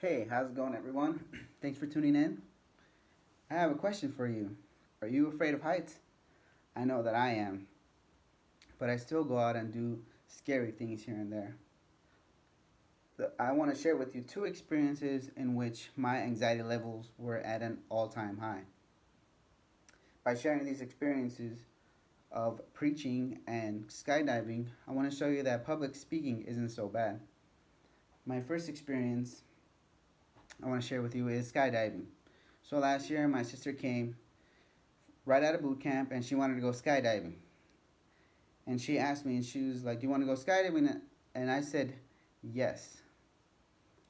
Hey, how's it going, everyone? Thanks for tuning in. I have a question for you. Are you afraid of heights? I know that I am, but I still go out and do scary things here and there. I want to share with you two experiences in which my anxiety levels were at an all time high. By sharing these experiences of preaching and skydiving, I want to show you that public speaking isn't so bad. My first experience I want to share with you is skydiving. So last year, my sister came right out of boot camp and she wanted to go skydiving. And she asked me and she was like, "Do you want to go skydiving?" And I said, "Yes."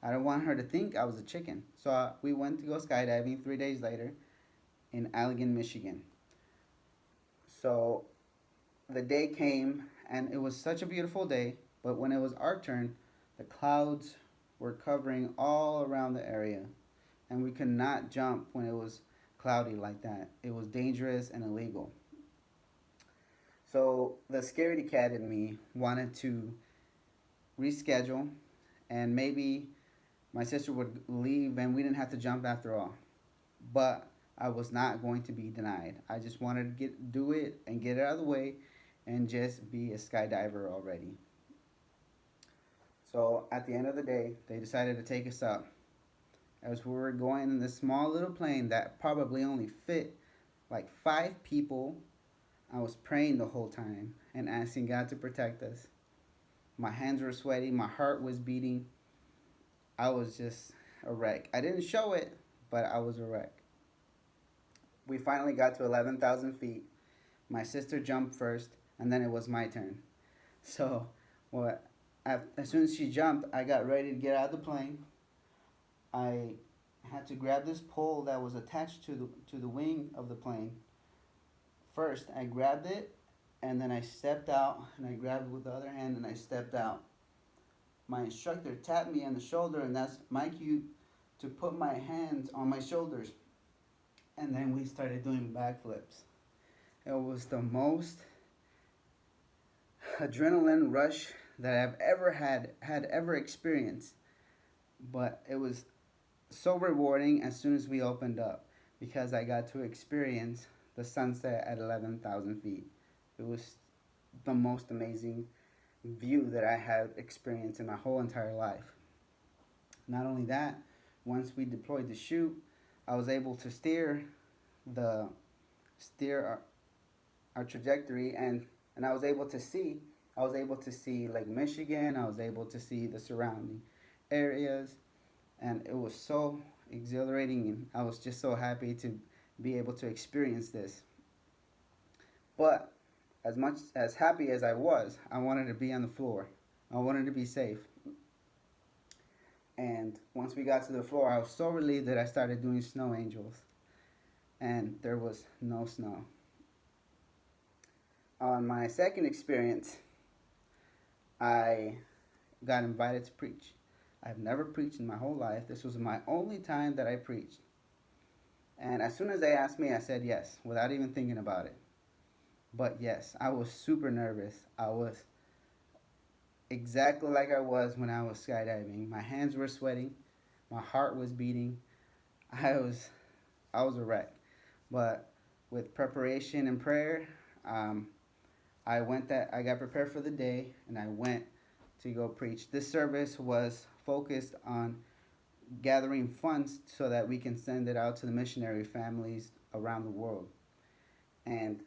I don't want her to think I was a chicken. So we went to go skydiving 3 days later in Allegan, Michigan. So the day came and it was such a beautiful day. But when it was our turn, the clouds were covering all around the area. And we could not jump when it was cloudy like that. It was dangerous and illegal. So the scaredy cat in me wanted to reschedule, and maybe my sister would leave and we didn't have to jump after all. But I was not going to be denied. I just wanted to do it and get it out of the way and just be a skydiver already. So at the end of the day, they decided to take us up. As we were going in this small little plane that probably only fit like 5 people, I was praying the whole time and asking God to protect us. My hands were sweaty, my heart was beating. I was just a wreck. I didn't show it, but I was a wreck. We finally got to 11,000 feet. My sister jumped first, and then it was my turn. So, what? As soon as she jumped, I got ready to get out of the plane. I had to grab this pole that was attached to the wing of the plane. First, I grabbed it, and then I stepped out, and I grabbed it with the other hand, and I stepped out. My instructor tapped me on the shoulder, and that's my cue to put my hands on my shoulders. And then we started doing backflips. It was the most adrenaline rush that I've ever had ever experienced. But it was so rewarding as soon as we opened up because I got to experience the sunset at 11,000 feet. It was the most amazing view that I had experienced in my whole entire life. Not only that, once we deployed the chute, I was able to the steer our trajectory, and I was able to see Lake Michigan. I was able to see the surrounding areas, and it was so exhilarating, and I was just so happy to be able to experience this. But as much as happy as I wanted to be on the floor. I wanted to be safe. And once we got to the floor, I was so relieved that I started doing snow angels, and there was no snow. On my second experience, I got invited to preach. I've never preached in my whole life. This was my only time that I preached. And as soon as they asked me, I said yes, without even thinking about it. But yes, I was super nervous. I was exactly like I was when I was skydiving. My hands were sweating, my heart was beating. I was I was a wreck. But with preparation and prayer, um, I got prepared for the day and I went to go preach. This service was focused on gathering funds so that we can send it out to the missionary families around the world. And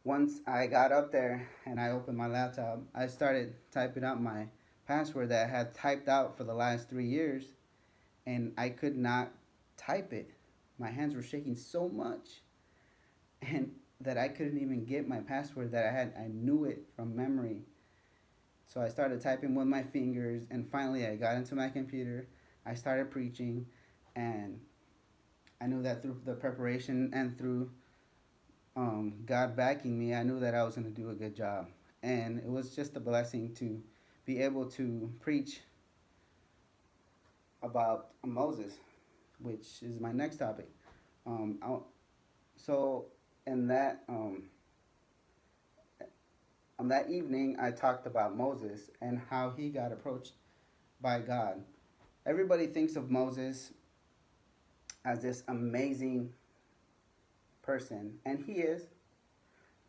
once I got up there and I opened my laptop, I started typing out my password that I had typed out for the last 3 years, and I could not type it. My hands were shaking so much, and that I couldn't even get my password that I had. I knew it from memory. So I started typing with my fingers, and finally I got into my computer. I started preaching, and I knew that through the preparation and through God backing me, I knew that I was going to do a good job. And it was just a blessing to be able to preach about Moses, which is my next topic. Um, I, so, in that on that evening, I talked about Moses and how he got approached by God. Everybody thinks of Moses as this amazing person, and he is,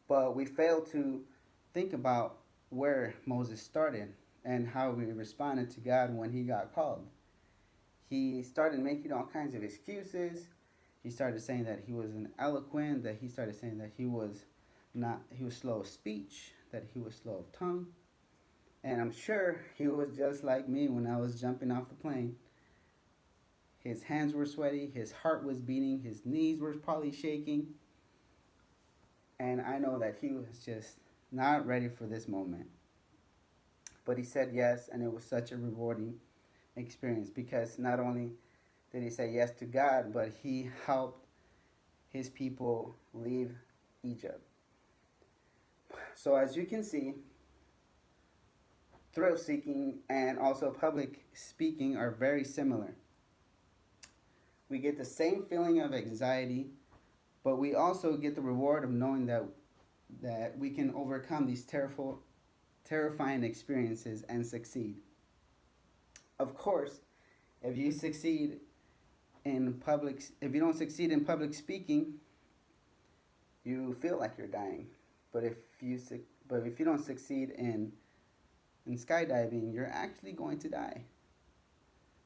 but we fail to think about where Moses started and how he responded to God when he got called. He started making all kinds of excuses. He started saying that he was ineloquent, that he started saying that he was slow of speech, that he was slow of tongue. And I'm sure he was just like me when I was jumping off the plane. His hands were sweaty, his heart was beating, his knees were probably shaking. And I know that he was just not ready for this moment. But he said yes, and it was such a rewarding experience because not only did he say yes to God, but he helped his people leave Egypt. So, as you can see, thrill seeking and also public speaking are very similar. We get the same feeling of anxiety, but we also get the reward of knowing that we can overcome these terrifying experiences and succeed. Of course, if you succeed if you don't succeed in public speaking, you feel like you're dying. But if you don't succeed in skydiving, you're actually going to die.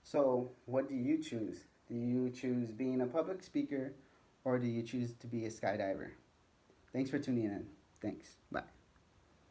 So, what do you choose? Do you choose being a public speaker or do you choose to be a skydiver? Thanks for tuning in. Thanks. Bye.